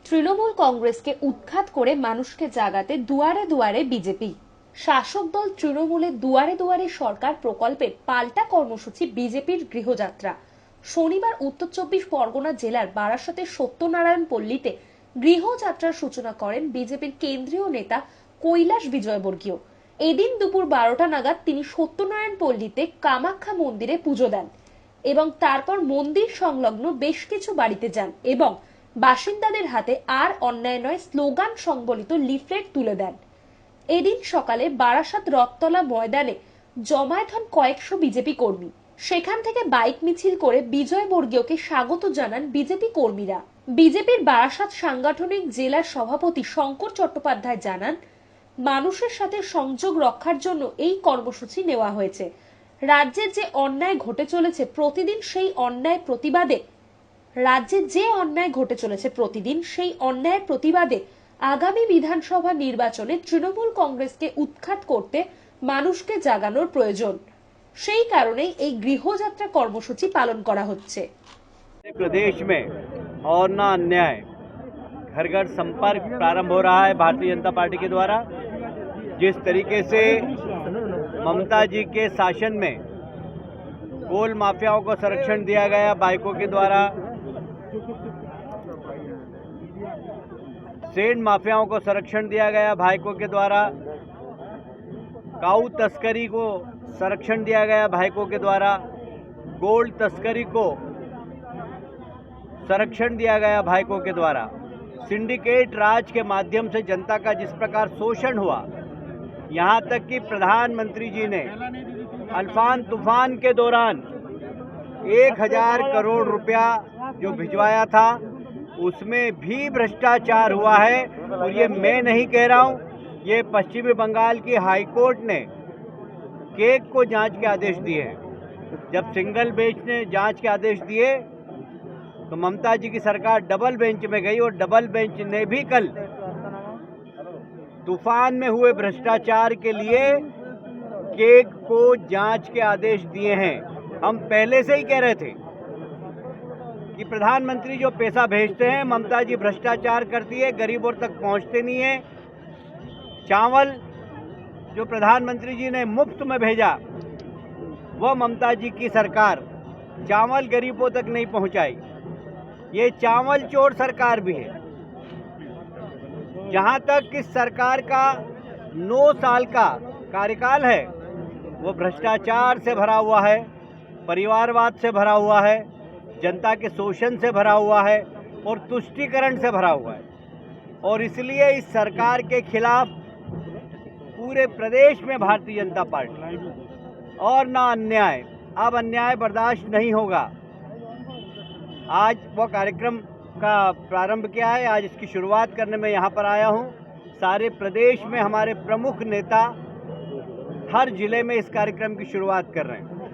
তৃণমূল কংগ্রেসকে উৎখাত করে মানুষকে জাগাতে দুয়ারে দুয়ারে বিজেপি। শাসক দল তৃণমূলের দুয়ারে দুয়ারে সরকার প্রকল্পের পাল্টা কর্মসূচি বিজেপির গৃহযাত্রা। শনিবার উত্তর চব্বিশ পরগনা জেলার বারাসতের সত্যনারায়ণ পল্লীতে গৃহযাত্রার সূচনা করেন বিজেপির কেন্দ্রীয় নেতা কৈলাস বিজয়বর্গীয়। এদিন দুপুর 12টা নাগাদ তিনি সত্যনারায়ণ পল্লীতে কামাখ্যা মন্দিরে পুজো দেন এবং তারপর মন্দির সংলগ্ন বেশ কিছু বাড়িতে যান এবং বাসিন্দাদের হাতে আর অন্যায় নয় স্লোগান সংবলিত লিফলেট তুলে দেন। এদিন সকালে বারাসাত রথতলা ময়দানে জমায়েত হন কয়েকশো বিজেপি কর্মী। সেখান থেকে বাইক মিছিল করে বিজয়বর্গীয়কে স্বাগত জানান বিজেপি কর্মীরা। বিজেপির বারাসাত সাংগঠনিক জেলার সভাপতি শঙ্কর চট্টোপাধ্যায় জানান, মানুষের সাথে সংযোগ রক্ষার জন্য এই কর্মসূচি নেওয়া হয়েছে। রাজ্যে যে অন্যায় ঘটে চলেছে প্রতিদিন সেই অন্যায়ের প্রতিবাদে আগামী বিধানসভা নির্বাচনে তৃণমূল কংগ্রেসকে উৎখাত করতে মানুষকে জাগানোর প্রয়োজন। সেই কারণেই এই গৃহযাত্রা কর্মসূচি পালন করা হচ্ছে। प्रदेश में और ना अन्याय घर घर संपर्क प्रारंभ हो रहा है भारतीय जनता पार्टी के द्वारा। जिस तरीके से ममता जी के शासन में कोल माफियाओं को संरक्षण दिया गया बाइकों के द्वारा, सेंड माफियाओं को संरक्षण दिया गया बाइकों के द्वारा, काऊ तस्करी को संरक्षण दिया गया बाइकों के द्वारा, गोल्ड तस्करी को संरक्षण दिया गया भाइकों के द्वारा, सिंडिकेट राज के माध्यम से जनता का जिस प्रकार शोषण हुआ, यहाँ तक कि प्रधानमंत्री जी ने अल्फान तूफान के दौरान 1000 करोड़ रुपया जो भिजवाया था उसमें भी भ्रष्टाचार हुआ है। और ये मैं नहीं कह रहा हूँ, ये पश्चिमी बंगाल की हाईकोर्ट ने केक को जांच के आदेश दिए हैं। जब सिंगल बेंच ने जांच के आदेश दिए तो ममता जी की सरकार डबल बेंच में गई और डबल बेंच ने भी कल तूफान में हुए भ्रष्टाचार के लिए केक को जांच के आदेश दिए हैं। हम पहले से ही कह रहे थे कि प्रधानमंत्री जो पैसा भेजते हैं, ममता जी भ्रष्टाचार करती है, गरीबों तक पहुंचते नहीं है। चावल जो प्रधानमंत्री जी ने मुफ्त में भेजा वह ममता जी की सरकार चावल गरीबों तक नहीं पहुंचाई। ये चावल चोर सरकार भी है। जहां तक इस सरकार का 9 साल का कार्यकाल है वो भ्रष्टाचार से भरा हुआ है, परिवारवाद से भरा हुआ है, जनता के शोषण से भरा हुआ है और तुष्टीकरण से भरा हुआ है। और इसलिए इस सरकार के खिलाफ पूरे प्रदेश में भारतीय जनता पार्टी और ना अन्याय, अब अन्याय बर्दाश्त नहीं होगा। आज वो कार्यक्रम का प्रारंभ किया है, आज इसकी शुरुआत करने में यहाँ पर आया हूँ। सारे प्रदेश में हमारे प्रमुख नेता हर जिले में इस कार्यक्रम की शुरुआत कर रहे हैं।